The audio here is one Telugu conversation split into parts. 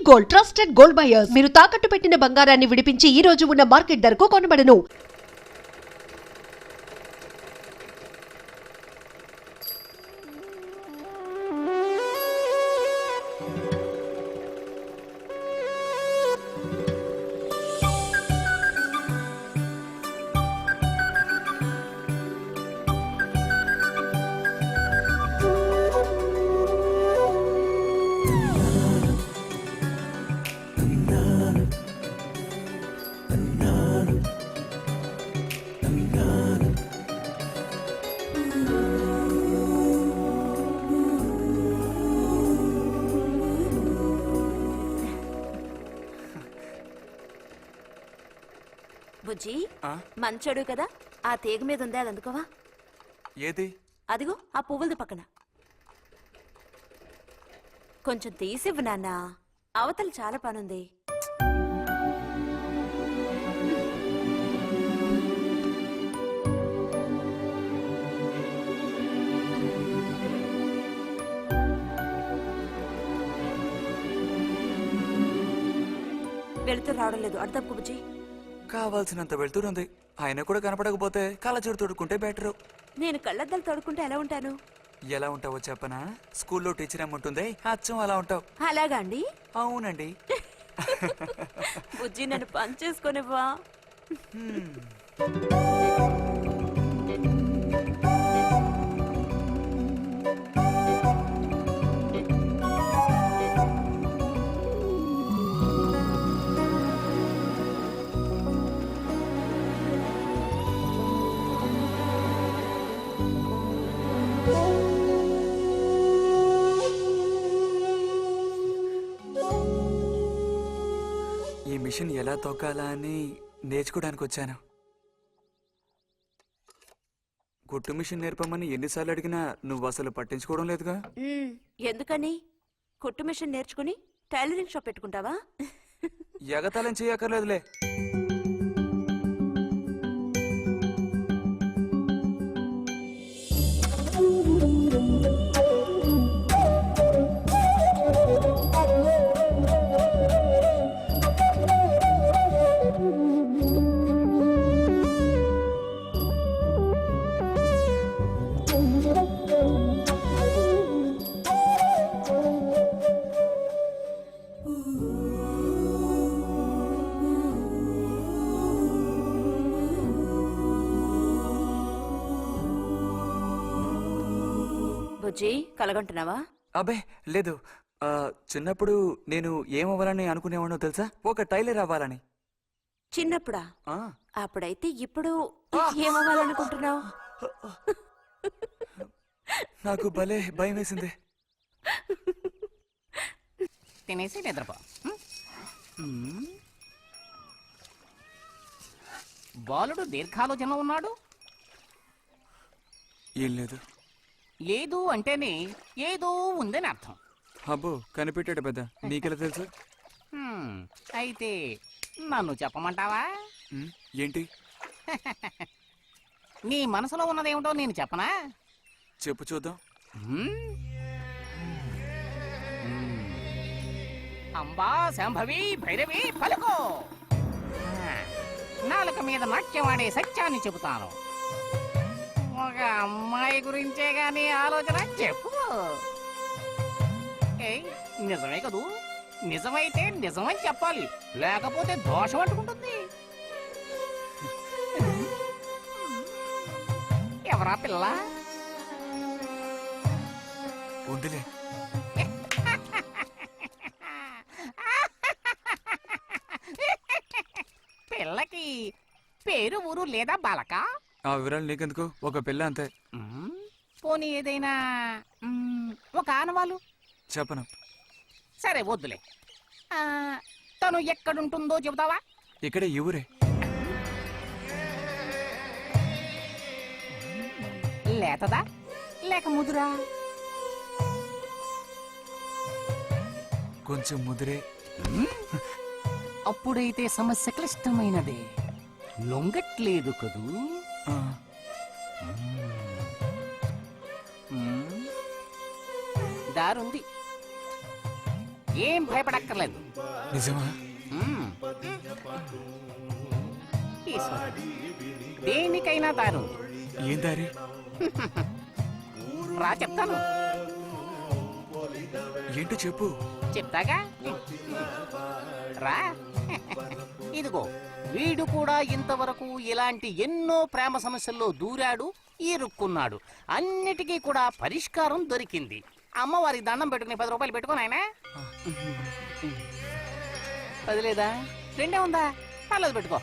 Gold, trusted gold buyers. మీరు తాకట్టు పెట్టిన బంగారాన్ని విడిపించి ఈ రోజు ఉన్న మార్కెట్ ధరకు కొనబడను. బుజ్జి మంచోడు కదా, ఆ తీగ మీద ఉందే అది అందుకోవా? ఏది? అదిగో ఆ పువ్వులది పక్కన. కొంచెం తీసివ్వు నాన్న, అవతల చాలా పనుంది. వెళుతూ రావడం లేదు, అర్థం బుజ్జి. కావాల్సినంత వెళ్తురుంది, ఆయన కూడా కనపడకపోతే కళ్ళజోడు తోడుకుంటే బెటరు. నేను కళ్ళద్దాలు తోడుకుంటే ఎలా ఉంటాను? ఎలా ఉంటావో చెప్పనా? స్కూల్లో టీచర్ ఏమంటుంది, అచ్చం అలా ఉంటావు. అలాగా అండి? అవునండి. బుజ్జి నన్ను పని చేసుకునివ్వా. ఈ మిషన్ ఎలా తొక్కాలా అని నేర్చుకోవడానికి వచ్చాను. కుట్టు మిషన్ నేర్పమని ఎన్నిసార్లు అడిగినా నువ్వు అసలు పట్టించుకోవడం లేదుగా. ఎందుకని? కుట్టు మిషన్ నేర్చుకుని టైలరింగ్ షాప్ పెట్టుకుంటావా? ఎగతాళం చేయక్కర్లేదులే. బుజ్జి కలగంటున్నావా? అబ్బే లేదు, చిన్నప్పుడు నేను ఏమవ్వాలని అనుకునేవాడో తెలుసా? ఒక టైలర్ అవ్వాలని. చిన్నప్పుడా? అప్పుడైతే ఇప్పుడు ఏమవ్వాలనుకుంటున్నావు? నాకు భలే భయం వేసింది. తినేసి నిద్రపో. బాలుడు దీర్ఘాలోచన ఉన్నాడు. ఏం లేదు. లేదు అంటేనే ఏదో ఉందని అర్థం. అబ్బో కనిపెట్టాడు పెద్ద, నీకెలా తెలుసు? అయితే నన్ను చెప్పమంటావా? ఏంటి? నీ మనసులో ఉన్నదేమిటో నేను చెప్పనా? చెప్పు చూద్దాం. అంబా శాంభవి భైరవి పలుకో. నాలుక మీద నాట్యమాడే సత్యాన్ని చెబుతాను. ఒక అమ్మాయి గురించే గాని ఆలోచన చెప్పు. నిజమే కదూ? నిజమైతే నిజమని చెప్పాలి, లేకపోతే దోషం అంటుకుంటుంది. ఎవరా పిల్ల? ఉందిలే. పిల్లకి పేరు ఊరు లేదా బాలక? ఆ వివరాలు నీకెందుకు, ఒక పిల్ల అంతే. పోనీ ఏదైనా ఒక ఆనవాలు చెప్పను. సరే వద్దులే. తను ఎక్కడుంటుందో చెబుతావా? ఇక్కడే ఈ ఊరే. లేతదా లేక ముదురా? కొంచెం ముదిరే. అప్పుడైతే సమస్య క్లిష్టమైనదే. లొంగట్లేదు కదూ? దారుంది. ఏం భయపడక్కర్లేదు. నిజమా? మ్మ్. ఈశ్వరుడు, దేనికైనా దారు ఉంది. ఏం దారి? రా చెప్తాను. ఏంటో చెప్పు. చెప్తాగా, రా. ఇదిగో, వీడు కూడా ఇంతవరకు ఇలాంటి ఎన్నో ప్రేమ సమస్యల్లో దూరాడు, ఇరుక్కున్నాడు. అన్నిటికీ కూడా పరిష్కారం దొరికింది. అమ్మవారికి దండం పెట్టుకుని 10 రూపాయలు పెట్టుకో నాయనా. 10 లేదా? 2 ఉందా? పర్లేదు పెట్టుకో.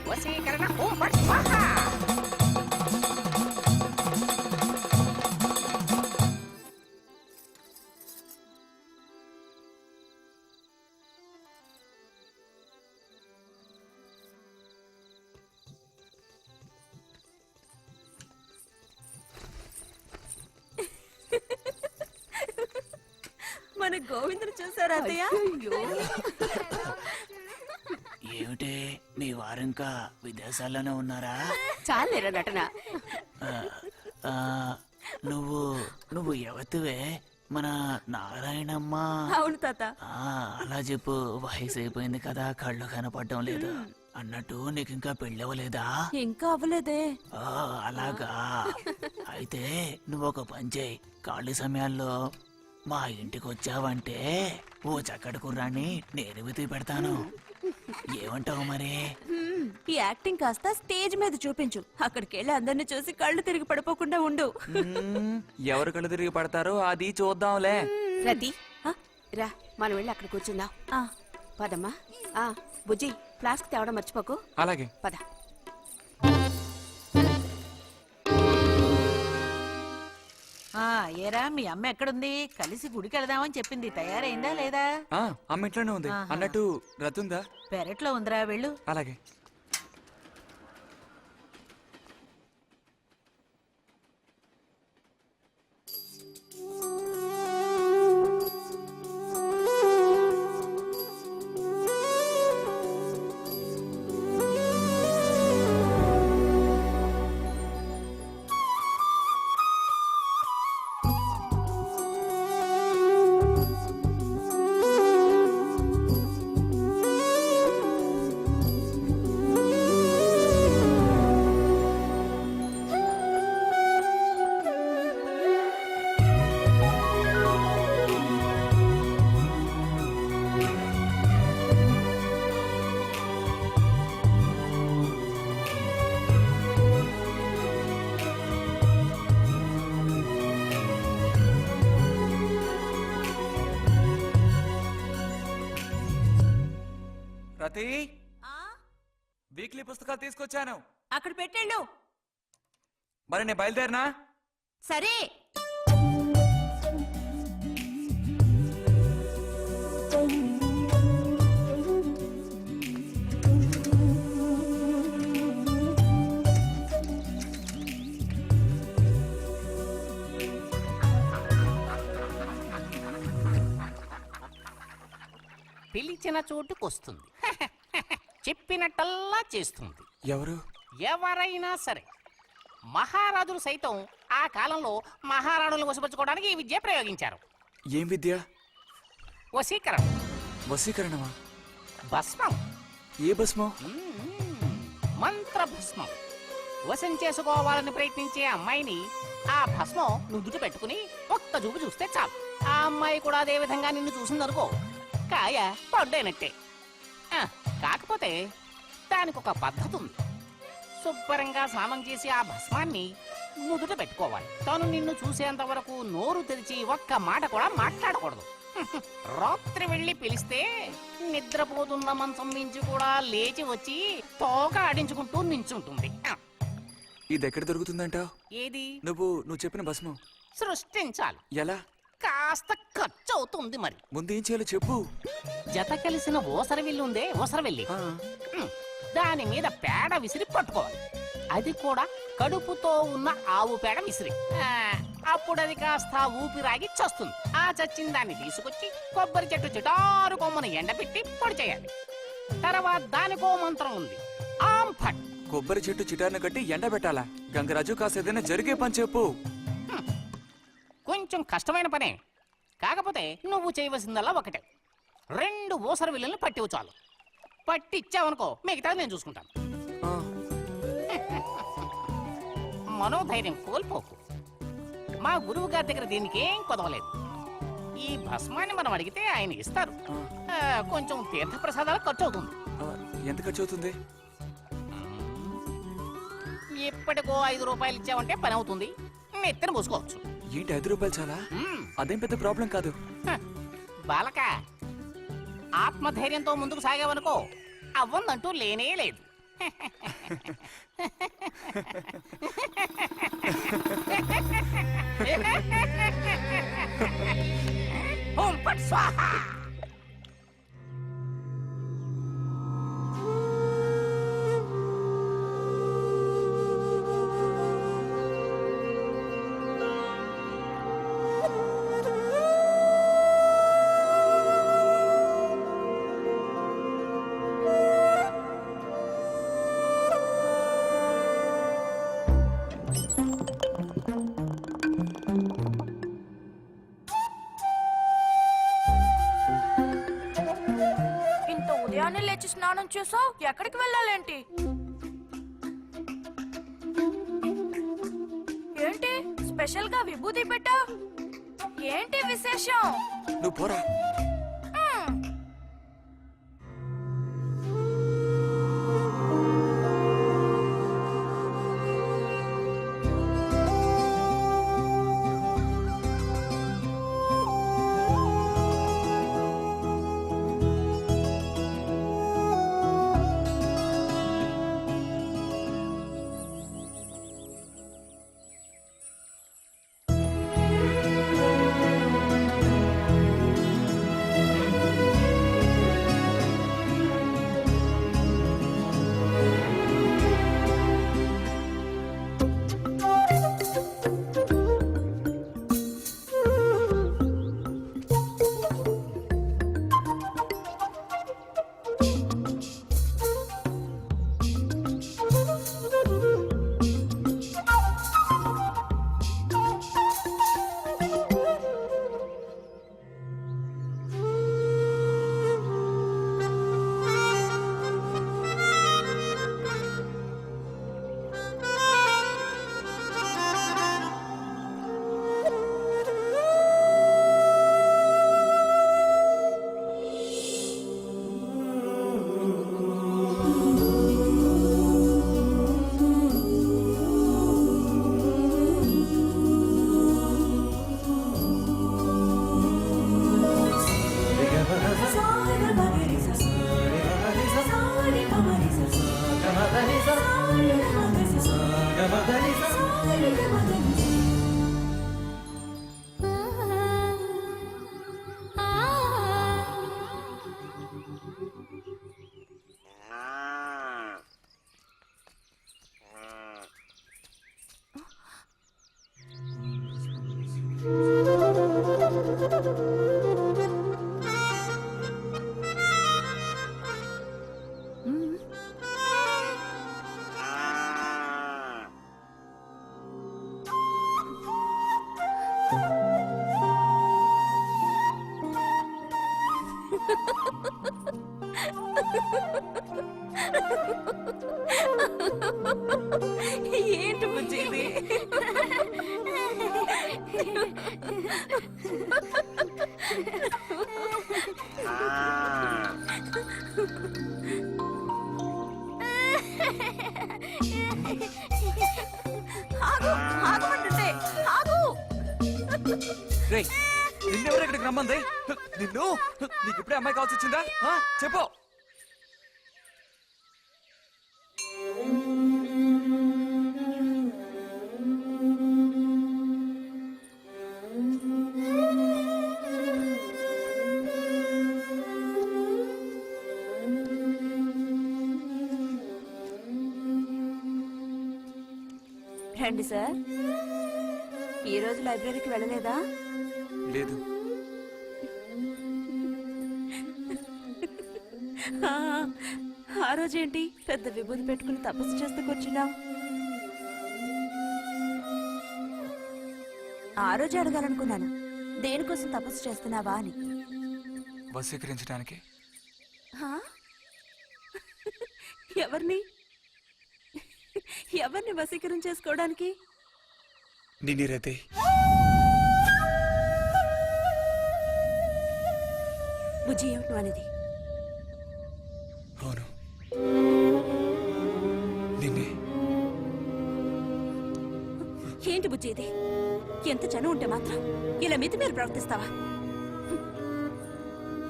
వశీకరణ ఓం ఫట్ స్వాహా. మన గోవిందుని చూసారా అత్తయ్య? ఏమిటే మీ వారింకా విదేశాల్లోనే ఉన్నారా? చాలేరా నటన. ఆ, నువ్వు ఎవతివే? మన నారాయణమ్మ? అవును తాత. అలా చెప్పు. వయసు అయిపోయింది కదా, కళ్ళు కనపడటం లేదు. అన్నట్టు నీకు ఇంకా పెళ్ళవలేదా? ఇంకా అవ్వలేదే. అలాగా. అయితే నువ్వు ఒక పని చేయి. ఖాళీ సమయాల్లో మా ఇంటికి వచ్చావంటే ఓ చక్కటి కుర్రాన్ని నేను వెతికి పెడతాను. ఏమంటావు మరి? ఈ యాక్టింగ్ కాస్త స్టేజ్ మీద చూపించు. అక్కడికి వెళ్ళి అందరిని చూసి కళ్ళు తిరిగి పడిపోకుండా ఉండు. ఎవరు కళ్ళు తిరిగి పడతారో అది చూద్దాంలే. రతి, రా మనం వెళ్ళి అక్కడ కూర్చుందాం. పదమ్మా. బుజ్జి, ఫ్లాస్క్ తేవడం మర్చిపోకు. అలాగే. పద. ఏరా మీ అమ్మ ఎక్కడుంది? కలిసి గుడికి వెళదామని చెప్పింది. తయారైందా లేదా? అమ్మ ఇంట్లోనే ఉంది. అన్నట్టు రతుందా? పెరట్లో ఉందిరా, వెళ్ళు. అలాగే. రతి, వీక్లీ పుస్తకాలు తీసుకొచ్చాను. అక్కడ పెట్టండు. మరి నేను బయలుదేరినా? సరే. పిలిచిన చోటుకొస్తుంది. చెప్పినట్టల్లా చేస్తుంది. ఎవరు? ఎవరైనా సరే. మహారాజులు సైతం ఆ కాలంలో మహారాణులను వశపరచుకోవడానికి ఈ విద్య ప్రయోగించారు. ఏం విద్య? వశీకరణ. వశీకరణమా? భస్మం. ఏ భస్మం? మంత్ర భస్మం. వశం చేసుకోవాలని ప్రయత్నించే అమ్మాయిని ఆ భస్మం నుదుట పెట్టుకుని ఒక్క చూపు చూస్తే చాలు. ఆ అమ్మాయి కూడా అదే విధంగా నిన్ను చూసిందనుకో, కాయ పడ్డైనట్టే. కాకపోతే దానికి ఒక పద్ధతి ఉంది. శుభ్రంగా స్నానం చేసి ఆ భస్మాన్ని నుదుట పెట్టుకోవాలి. తను నిన్ను చూసేంత వరకు నోరు తెరిచి ఒక్క మాట కూడా మాట్లాడకూడదు. రాత్రి వెళ్ళి పిలిస్తే నిద్రపోతున్న మంచం మించి కూడా లేచి వచ్చి తోక ఆడించుకుంటూ నించుంటుంది. ఇది ఎక్కడ దొరుకుతుందంటావు? ఏది? నువ్వు చెప్పిన భస్మం సృష్టించాలి. ఎలా? కాస్త ఖర్చు అవుతుంది. మరి ముందు ఏం చేయాలో చెప్పు. జత కలిసిన ఓసరవిల్లి ఉందే, ఓసరవెల్లి, దాని మీద పేడ విసిరి పట్టుకోవాలి. అది కూడా కడుపుతో ఉన్న ఆవు పేడ విసిరి. అప్పుడు అది కాస్త ఊపిరాగి చస్తుంది. ఆ చచ్చిన దాన్ని తీసుకొచ్చి కొబ్బరి చెట్టు చిటారు కొమ్మను ఎండబెట్టి పొడి చేయాలి. తర్వాత దానికో మంత్రం ఉంది, ఆం ఫట్. కొబ్బరి చెట్టు చిటార్ను కట్టి ఎండబెట్టాలా? గంగరాజు కాసేదైనా జరిగే పని చెప్పు. కొంచెం కష్టమైన పనే. కాకపోతే నువ్వు చేయవలసిందల్లా ఒకటే, 2 ఊసర విల్లుల్ని పట్టివు చాలు. పట్టి ఇచ్చావనుకో మిగతాది నేను చూసుకుంటాను. ఆ, మనోధైర్యం కోల్పోకు. మా గురువు గారి దగ్గర దీనికి ఏం కొదవలేదు. ఈ భస్మాన్ని మనం అడిగితే ఆయన ఇస్తారు. కొంచెం తీర్థ ప్రసాదాలకు ఖర్చు అవుతుంది. ఆ, ఎంత ఖర్చు అవుతుంది? ఎప్పటికో 5 రూపాయలు ఇచ్చావంటే పని అవుతుంది. నెత్తిన పోసుకోవచ్చు. ఏంటి 5 రూపాయలు చాలా? మ్మ్. అదేం పెద్ద ప్రాబ్లం కాదు. హ, బాలక, ఆత్మధైర్యంతో ముందుకు సాగావనుకో అవ్వందంటూ లేనే లేదు. ఓం ఫట్ స్వాహ. ఇంత ఉదయాన్నే లేచి స్నానం చేసావు, ఎక్కడికి వెళ్ళాలేంటి? ఏంటి స్పెషల్ గా విభూతి పెట్టావు? ఏంటి విశేషం? నువ్వు పోరా. మ్మ్. ఏంటి బుజ్జి ఇది? ఆగు, ఆగమంటుంటే ఆగు. రేయ్, నిన్నెవరు ఇక్కడికి రమ్మంది? నిన్ను నీకు ఇప్పుడే అమ్మాయి కావాల్సి వచ్చిందా? ఆ, చెప్పు. రండి సార్. ఈ రోజు లైబ్రరీకి వెళ్ళలేదా? లేదు. ఆ రోజేంటి పెద్ద విభూతి పెట్టుకుని తపస్సు చేస్తూ కూర్చున్నావు? ఆ రోజు అడగాలనుకున్నాను, దేనికోసం తపస్సు చేస్తున్నావా అని. వశీకరించడానికి. హా? ఎవరిని ఎవరిని వశీకరణ చేసుకోవడానికి? నిన్ను రతి. బుజ్జి, ఏమిటి అనేది? అవును, నిన్నే. ఏంటి బుజ్జి ఇది? ఎంత చనువు ఉంటే మాత్రం ఇలా మితిమీరి ప్రవర్తిస్తావా?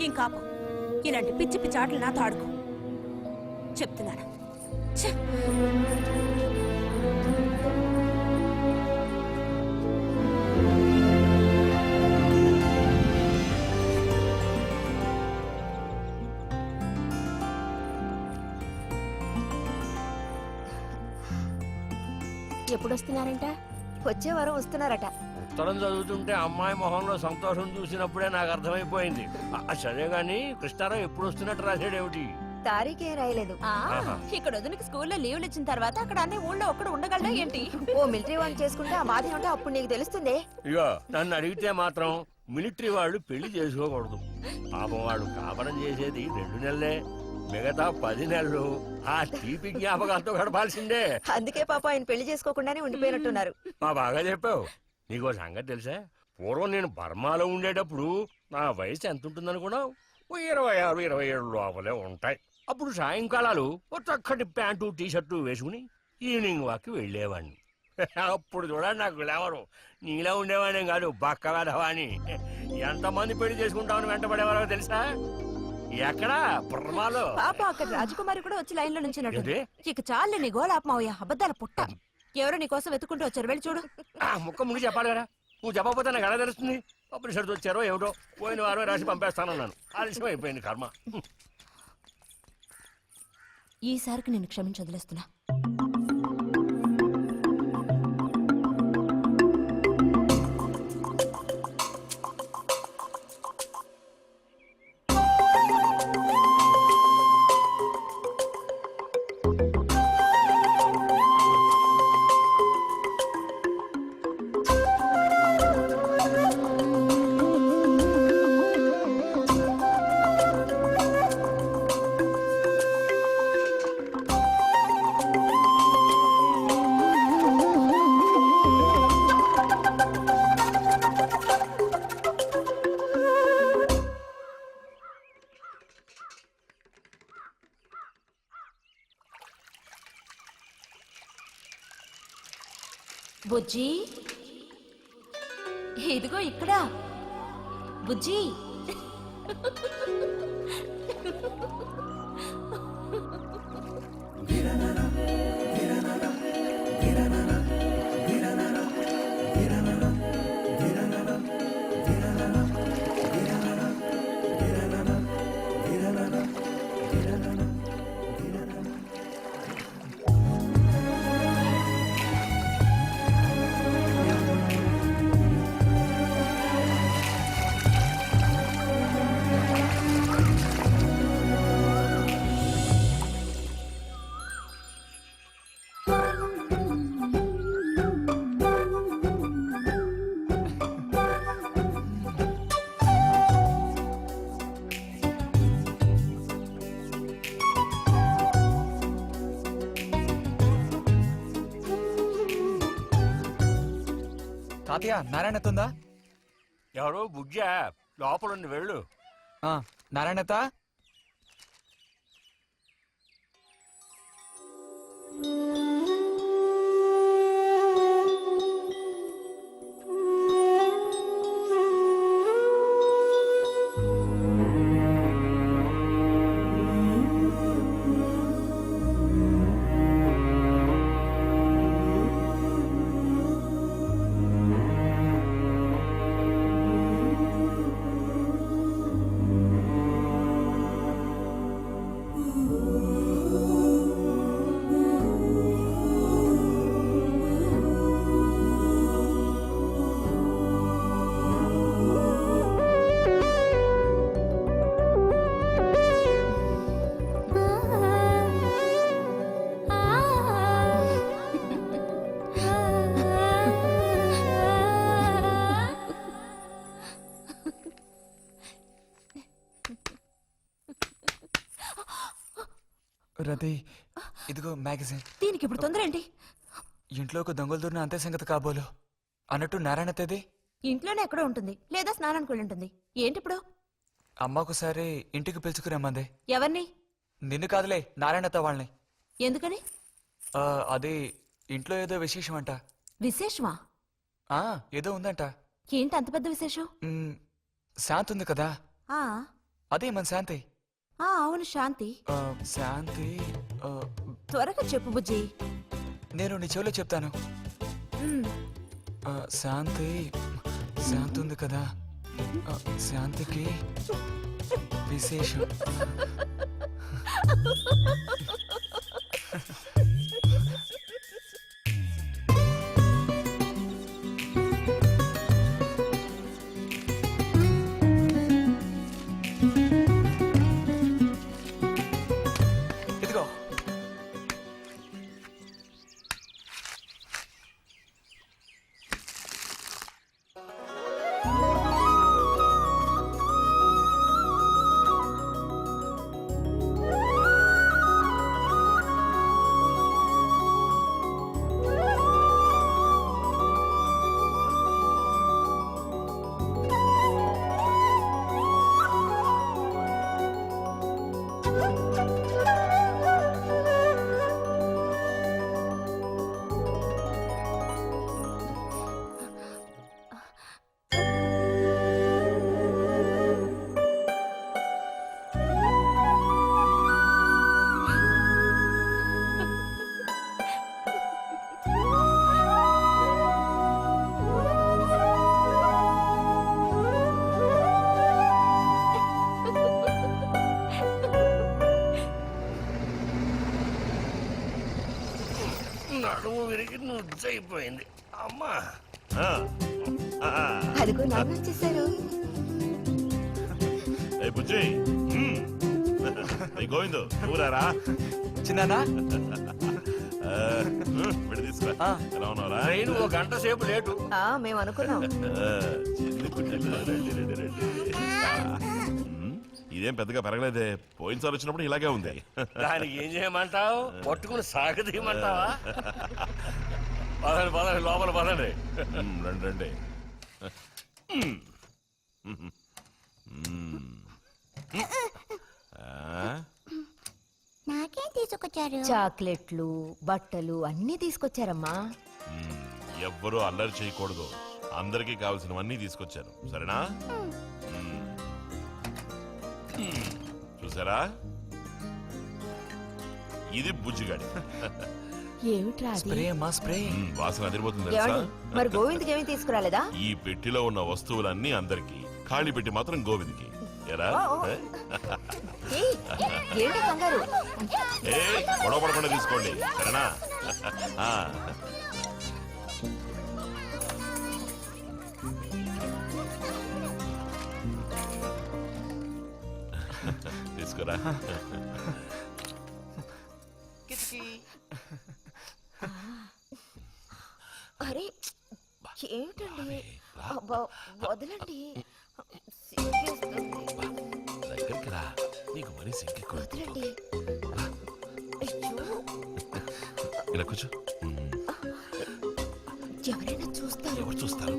ఇంకాపు ఇలాంటి పిచ్చి పిచ్చి ఆటలు నాతో ఆడుకో చెప్తున్నాను. ఛే! ఎప్పుడు వస్తున్నారంట? వచ్చే వారం వస్తున్నారట. ఉత్తరం చదువుతుంటే అమ్మాయి మొహంలో సంతోషం చూసినప్పుడే నాకు అర్థమైపోయింది. సరే గాని కృష్ణారావు ఎప్పుడు వస్తున్నట్టు రాశాడేమిటి? తారీఖే రాయలేదు. ఆహా. ఇక్కడ వదినకి స్కూల్లో లీవ్లు ఇచ్చిన తర్వాత అక్కడ అన్ని ఊళ్ళో ఒక్కడ ఉండగలడా ఏంటి? ఓ మిలిటరీ వాడిని చేసుకుంటే ఆ బాధ ఏమిటో అప్పుడు నీకు తెలుస్తుంది. ఇగో నన్ను అడిగితే మాత్రం మిలిటరీ వాళ్ళు పెళ్లి చేసుకోకూడదు. పాపం వాడు కాపరం చేసేది 2 నెలలే, మిగతా 10 నెలలు ఆ తీపి జ్ఞాపకాలతో గడపాల్సిందే. అందుకే పాప ఆయన పెళ్లి చేసుకోకుండానే ఉండిపోయినట్టున్నారు. బాగా చెప్పావు. నీకో సంగతి తెలుసా? పూర్వం నేను బర్మాలో ఉండేటప్పుడు నా వయసు ఎంత ఉంటుందనుకున్నావు? 26, 27 లోపలే ఉంటాయి. అప్పుడు సాయంకాలాలు ఓ చక్కటి ప్యాంటు టీషర్టు వేసుకుని ఈవినింగ్ వాక్ వెళ్ళేవాడిని. అప్పుడు చూడండి నాకు గ్లామరు. నీలా ఉండేవాడిని కాదు, బక్క వెధవాని. ఎంతమంది పెళ్లి చేసుకుంటామని వెంటబడేవారో తెలుసా? ఎక్కడా? బర్మాలో. పాప అక్కడ రాజకుమారి కూడా వచ్చి లైన్ లో నుంచి ఏంటి? ఇక చాలు నీ గోలాపమావయ్యా, అబద్ధాల పుట్ట. ఎవరో నీ కోసం వెతుకుంటూ వచ్చారు, వెళ్ళి చూడు. ముక్క ముందు చెప్పాలి కదా. నువ్వు చెప్పకపోతే నాకు ఎలా తెలుస్తుంది? అప్పుడు సరితో వచ్చారో ఏమిటో, పోయిన వారమే రాసి పంపేస్తానన్నాను. ఆలస్యం అయిపోయింది కర్మ. ఈసారికి నేను క్షమించి వదిలేస్తున్నా. బుజ్జి, ఇదిగో ఇక్కడ. బుజ్జి, తాతయ్య, నారాయణత్తుందా? ఎవరు? బుజ్జా లోపలుండి వెళ్ళు. నారాయణత. రతి ఇదిగో మ్యాగజైన్. దీనికి ఇప్పుడు తొందర ఏంటి? ఇంట్లో ఒక దొంగలు దూరిన అంతే సంగతి కాబోలు. అన్నట్టు నారాయణ తేది ఇంట్లోనే ఎక్కడో ఉంటుంది, లేదా స్నానానికి వెళ్ళి ఉంటుంది. ఏంటి ఇప్పుడు? అమ్మ ఒకసారి ఇంటికి పిలుచుకురమ్మంది. ఎవరిని? నిన్ను కాదులే, నారాయణత వాళ్ళని. ఎందుకని? అది ఇంట్లో ఏదో విశేషం అంట. విశేషమా? ఏదో ఉందంట. ఏంటి అంత పెద్ద విశేషం? శాంతి ఉంది కదా, ఆ అదే మన శాంతి. అవును, శాంతి. శాంతి త్వరగా చెప్పు బుజ్జి. నేను నీ చెవిలో చెప్తాను. ఉమ్, శాంతి శాంతి ఉంది కదా, శాంతికి విశేషం. ఇదిగో నడుము విరిగి నుజ్జైపోయింది అమ్మా. అదిగో నాన్న వచ్చేసారు. బుజ్జి గోవిందు ఊరారా చిన్నానా విడి తీసుకురా. ఎలా ఉన్నారా? ట్రైన్ ఓ గంట సేపు లేటు. మేము అనుకున్నాం. చిన్ని పుట్టిల్లు, రండి రండి రండి. ఇదేం పెద్దగా పెరగలేదే, పోయినసారి వచ్చినప్పుడు ఇలాగే ఉంది. దానికి ఏం చేయమంటావు? పట్టుకుని సాగదీయమంటావా? పదండి పదండి, లోపల పదండి. రండి రండి. నాకేం తీసుకొచ్చారు? చాక్లెట్లు, బట్టలు అన్నీ తీసుకొచ్చారమ్మా. ఎవ్వరూ అల్లరి చేయకూడదు, అందరికీ కావాల్సినవన్నీ తీసుకొచ్చాను, సరేనా? చూసారా, ఇది బుజ్జిగాడి. ఏమిట్రా అది? స్ప్రే అమ్మా, స్ప్రే. వాసన అదిరిపోతుంది తెలుసా? ఏమండి, మరి గోవింద్కి ఏమీ తీసుకురాలేదా? ఈ పెట్టిలో ఉన్న వస్తువులన్నీ అందరికి, ఖాళీ పెట్టి మాత్రం గోవింద్కి. ఎరా ఏయ్, ఏంటి కంగారు? గొడవ పడకుండా తీసుకోండి, సరేనా? తీసుకురా. అరే ఏమిటండి, అబ్బా, వదలండి. సిగ్గేస్తుంది. దగ్గరికి రా, నీకు మరీ సింకెక్కువ. వదలండి. అయ్యో, ఇలా కూర్చో. ఎవరైనా చూస్తారు. ఎవరు చూస్తారు?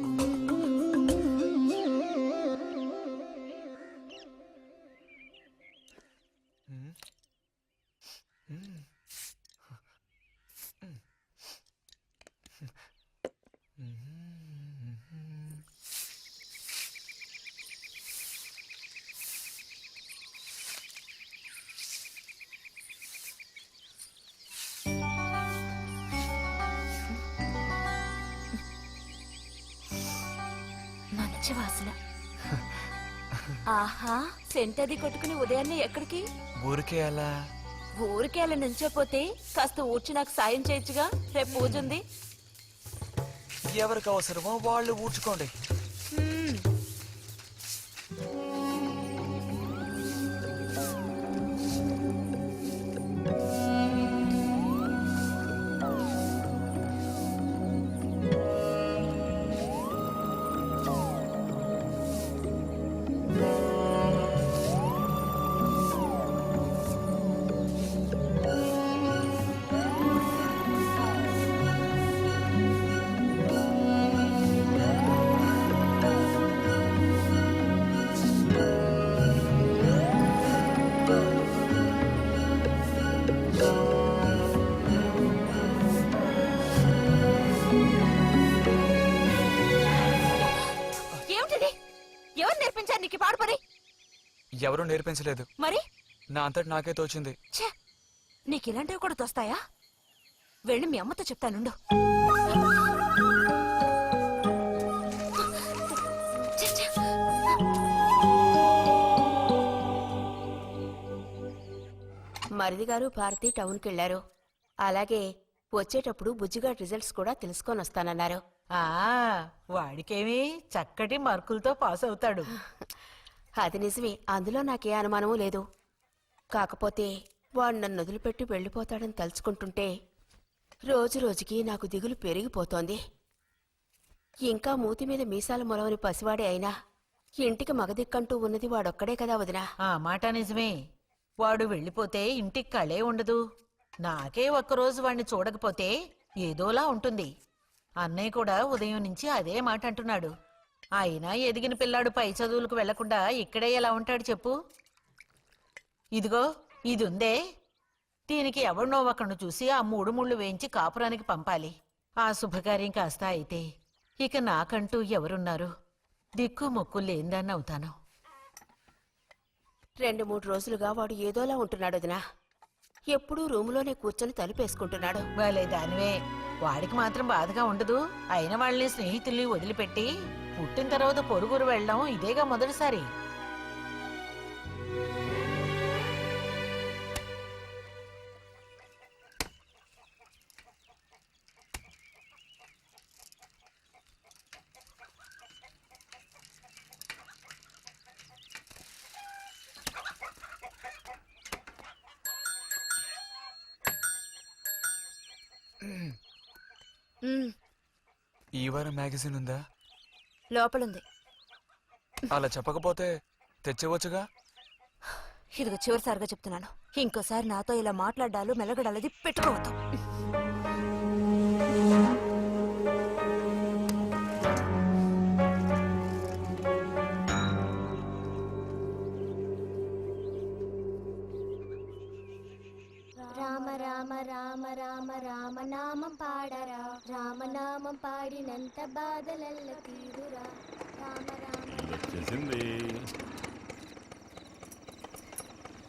మంచి వాసన. ఆహా, సెంట్ అది కొట్టుకుని ఉదయాన్నే ఎక్కడికి? ఊరికే అలా. ఊరికే అలా నుంచోపోతే కాస్త ఊడ్చి నాకు సాయం చేయొచ్చుగా, రేపు పూజ ఉంది. ఎవరికి అవసరమో వాళ్ళు ఊడ్చుకోండి. ఎవరూ నేర్పించలేదు, మరి నా అంతటి నాకే తోచింది. ఛే, నీకు ఇలాంటివి కూడా తోస్తాయా? వెళ్ళి మీ అమ్మతో చెప్తానుండు. ఛే, ఛే. మరిది గారు భారతి టౌన్కి వెళ్లారు. అలాగే వచ్చేటప్పుడు బుజ్జిగాడి రిజల్ట్స్ కూడా తెలుసుకొని వస్తానన్నారు. వాడికేమి చక్కటి మార్కులతో పాస్ అవుతాడు. అది నిజమే, అందులో నాకే అనుమానమూ లేదు. కాకపోతే వాడు నన్ను వదిలిపెట్టి వెళ్ళిపోతాడని తలుచుకుంటుంటే రోజు రోజుకి నాకు దిగులు పెరిగిపోతోంది. ఇంకా మూతి మీద మీసాల మొలవని పసివాడే అయినా ఇంటికి మగదిక్కంటూ ఉన్నది వాడొక్కడే కదా వదినా. ఆ మాట నిజమే. వాడు వెళ్ళిపోతే ఇంటికి కళే ఉండదు. నాకే ఒక్కరోజు వాణ్ణి చూడకపోతే ఏదోలా ఉంటుంది. అన్నయ్య కూడా ఉదయం నుంచి అదే మాట అంటున్నాడు. అయినా ఎదిగిన పిల్లాడు పై చదువులకు వెళ్లకుండా ఇక్కడే ఎలా ఉంటాడు చెప్పు? ఇదిగో ఇది ఉందే, దీనికి ఎవరినో ఒకరిని చూసి ఆ 3 ముళ్ళు వేయించి కాపురానికి పంపాలి. ఆ శుభకార్యం కాస్త అయితే ఇక నాకంటూ ఎవరున్నారు? దిక్కు మొక్కు లేందాన్ని అవుతాను. 2-3 రోజులుగా వాడు ఏదోలా ఉంటున్నాడు వదినా. ఎప్పుడూ రూములోనే కూర్చొని తలుపేసుకుంటున్నాడు. భలే దానివే. వాడికి మాత్రం బాధగా ఉండదు. అయిన వాళ్ళని స్నేహితుల్ని వదిలిపెట్టి పుట్టిన తర్వాత పొరుగురు వెళ్ళడం ఇదేగా మొదటిసారి. ఈ వారం మ్యాగజైన్ ఉందా? లోపలుంది. అలా చెప్పకపోతే తెచ్చేవచ్చుగా. ఇదిగో చివరిసారిగా చెప్తున్నాను, ఇంకోసారి నాతో ఇలా మాట్లాడాలు మెలగడాలది పెట్టుకోవద్దు. రామ రామ రామ రామ రామనామం పాడరా, రామనామం పాడినంత బాధలల్ల తీరురా. రామ రామ వచ్చేసింది.